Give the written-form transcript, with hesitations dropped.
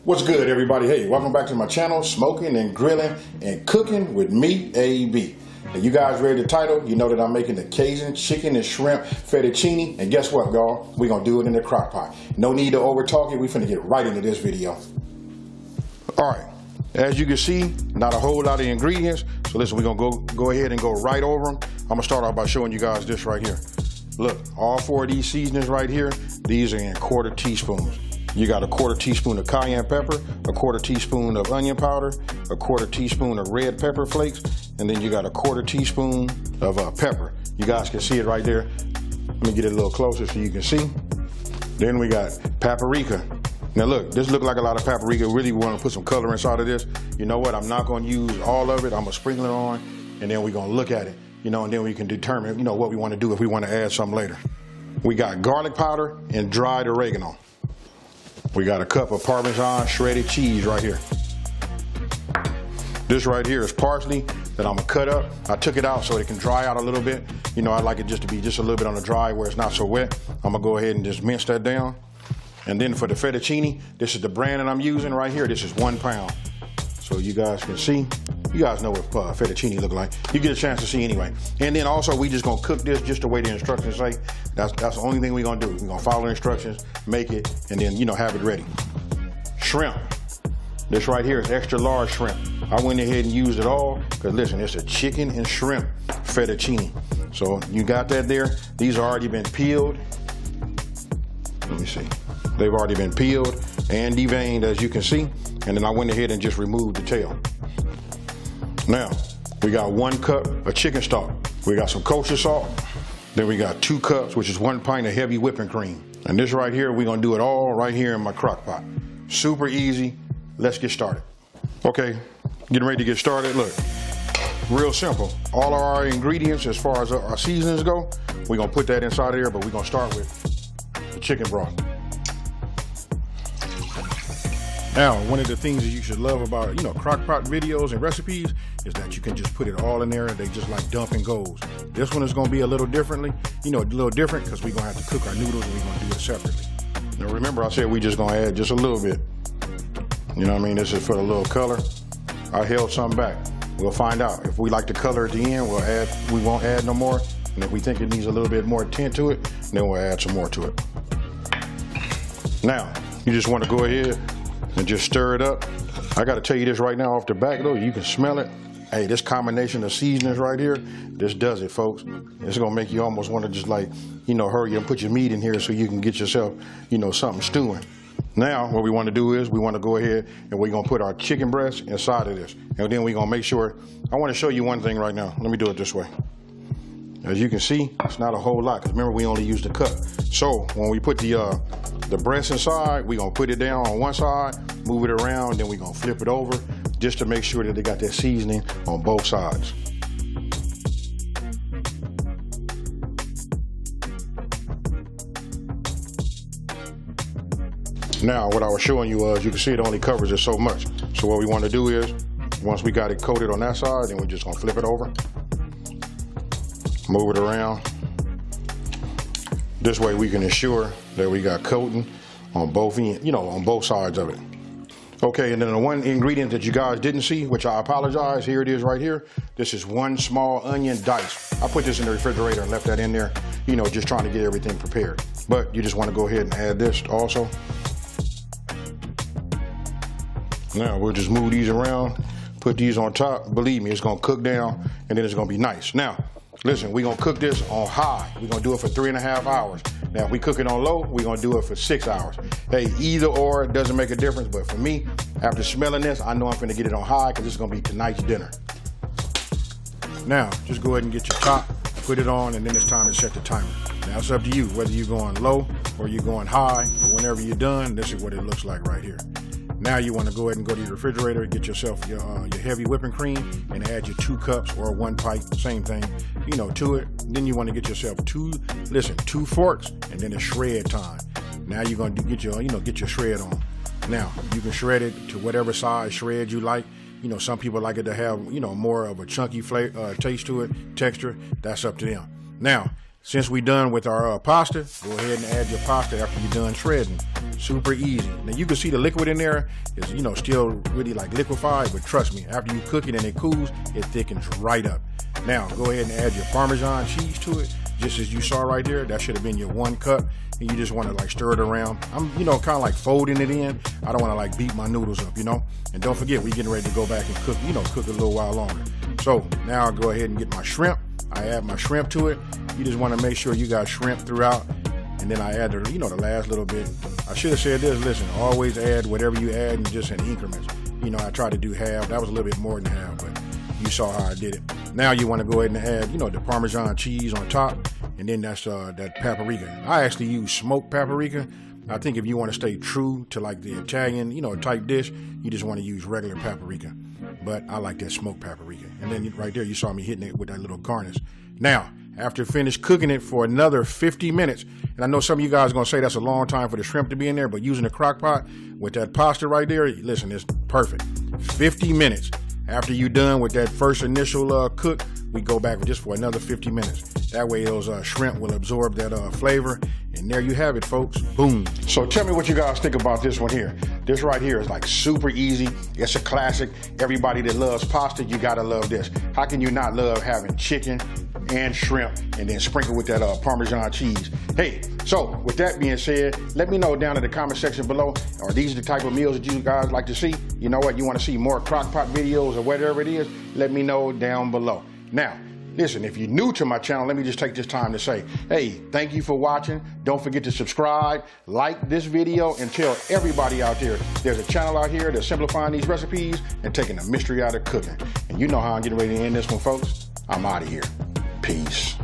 What's good, everybody? Hey, welcome back to my channel, Smoking and Grilling and Cooking with me, AB. Now, you guys read the title, you know that I'm making the Cajun chicken and shrimp fettuccine, and guess what, y'all? We're gonna do it in the crock pot. No need to over talk it, we finna get right into this video. All right, as you can see, not a whole lot of ingredients, so listen, we're gonna go ahead and go right over them. I'm gonna start off by showing you guys this right here. Look, all four of these seasonings right here, these are in quarter teaspoons. You got a quarter teaspoon of cayenne pepper, a quarter teaspoon of onion powder, a quarter teaspoon of red pepper flakes, and then you got a quarter teaspoon of pepper. You guys can see it right there. Let me get it a little closer so you can see. Then we got paprika. Now look, this look like a lot of paprika. Really want to put some color inside of this. You know what, I'm not gonna use all of it. I'm gonna sprinkle it on, and then we're gonna look at it, you know, and then we can determine, you know, what we want to do if we want to add something later. We got garlic powder and dried oregano. We got a cup of Parmesan shredded cheese right here. This right here is parsley that I'm gonna cut up. I took it out so it can dry out a little bit. You know, I like it just to be just a little bit on the dry where it's not so wet. I'm gonna go ahead and just mince that down. And then for the fettuccine, this is the brand that I'm using right here. This is 1 pound. So you guys can see. You guys know what fettuccine look like. You get a chance to see anyway. And then also we just gonna cook this just the way the instructions say. That's the only thing we're gonna do. We're gonna follow the instructions, make it, and then, you know, have it ready. Shrimp. This right here is extra large shrimp. I went ahead and used it all because listen, it's a chicken and shrimp fettuccine. So you got that there. These have already been peeled. Let me see. They've already been peeled and deveined, as you can see. And then I went ahead and just removed the tail. Now, we got 1 cup of chicken stock. We got some kosher salt. Then we got 2 cups, which is 1 pint of heavy whipping cream. And this right here, we're gonna do it all right here in my crock pot. Super easy. Let's get started. Okay, getting ready to get started. Look, real simple. All of our ingredients as far as our seasonings go, we're gonna put that inside of there, but we're gonna start with the chicken broth. Now, one of the things that you should love about, you know, crockpot videos and recipes is that you can just put it all in there and they just like dump and goes. This one is going to be a little differently, you know, a little different because we're going to have to cook our noodles and we're going to do it separately. Now, remember I said we just going to add just a little bit. You know what I mean? This is for a little color. I held some back. We'll find out. If we like the color at the end, we won't add no more. And if we think it needs a little bit more tint to it, then we'll add some more to it. Now, you just want to go ahead and just stir it up. I gotta tell you this right now off the back though, you can smell it. Hey, this combination of seasonings right here, this does it, folks. It's gonna make you almost wanna just like, you know, hurry and put your meat in here so you can get yourself, you know, something stewing. Now, what we wanna do is we wanna go ahead and we're gonna put our chicken breast inside of this. And then we're gonna make sure, I wanna show you one thing right now. Let me do it this way. As you can see, it's not a whole lot, because remember we only used a cup. So when we put the breast inside, we're gonna put it down on one side, move it around, then we're gonna flip it over just to make sure that they got that seasoning on both sides. Now, what I was showing you was, you can see it only covers it so much. So what we wanna do is, once we got it coated on that side, then we're just gonna flip it over, move it around. This way we can ensure that we got coating on both ends, you know, on both sides of it. Okay, and then the one ingredient that you guys didn't see, which I apologize, here it is right here. This is 1 small onion diced. I put this in the refrigerator and left that in there, you know, just trying to get everything prepared. But you just want to go ahead and add this also. Now we'll just move these around, put these on top. Believe me, it's gonna cook down and then it's gonna be nice. Now, listen, we're gonna cook this on high. We're gonna do it for 3.5 hours. Now, if we cook it on low, we're gonna do it for 6 hours. Hey, either or, it doesn't make a difference, but for me, after smelling this, I know I'm gonna get it on high because it's gonna be tonight's dinner. Now, just go ahead and get your top, put it on, and then it's time to set the timer. Now, it's up to you, whether you're going low or you're going high, but whenever you're done, this is what it looks like right here. Now you want to go ahead and go to your refrigerator, get yourself your heavy whipping cream, and add your 2 cups or 1 pint, same thing, you know, to it. Then you want to get yourself 2 forks, and then it's shred time. Now you're going to get your shred on. Now you can shred it to whatever size shred you like. You know, some people like it to have, you know, more of a chunky taste to it, texture. That's up to them. Now, since we done with our pasta, go ahead and add your pasta after you're done shredding. Super easy. Now you can see the liquid in there is, you know, still really like liquefied, but trust me, after you cook it and it cools, it thickens right up. Now go ahead and add your Parmesan cheese to it, just as you saw right there. That should have been your 1 cup. And you just want to like stir it around. I'm, you know, kind of like folding it in. I don't want to like beat my noodles up, you know. And don't forget, we're getting ready to go back and cook, you know, cook a little while longer. So now I'll go ahead and get my shrimp. I add my shrimp to it. You just want to make sure you got shrimp throughout. And then I add the, you know, the last little bit. I should have said this, listen, always add whatever you add and just in increments. You know, I tried to do half. That was a little bit more than half, but you saw how I did it. Now you want to go ahead and add, you know, the Parmesan cheese on top. And then that's that paprika. I actually use smoked paprika. I think if you want to stay true to like the Italian, you know, type dish, you just want to use regular paprika. But I like that smoked paprika. And then right there, you saw me hitting it with that little garnish. Now, after finish cooking it for another 50 minutes, and I know some of you guys are going to say that's a long time for the shrimp to be in there, but using a crock pot with that pasta right there, listen, it's perfect. 50 minutes. After you're done with that first initial cook, we go back just for another 50 minutes. That way those shrimp will absorb that flavor. And there you have it, folks. Boom. So tell me what you guys think about this one here. This right here is like super easy. It's a classic. Everybody that loves pasta, you gotta love this. How can you not love having chicken and shrimp and then sprinkle with that Parmesan cheese? Hey, so with that being said, let me know down in the comment section below, are these the type of meals that you guys like to see? You know what, you want to see more Crockpot videos or whatever it is, let me know down below. Now, listen, if you're new to my channel, let me just take this time to say, hey, thank you for watching. Don't forget to subscribe, like this video, and tell everybody out there there's a channel out here that's simplifying these recipes and taking the mystery out of cooking. And you know how I'm getting ready to end this one, folks. I'm out of here. Peace.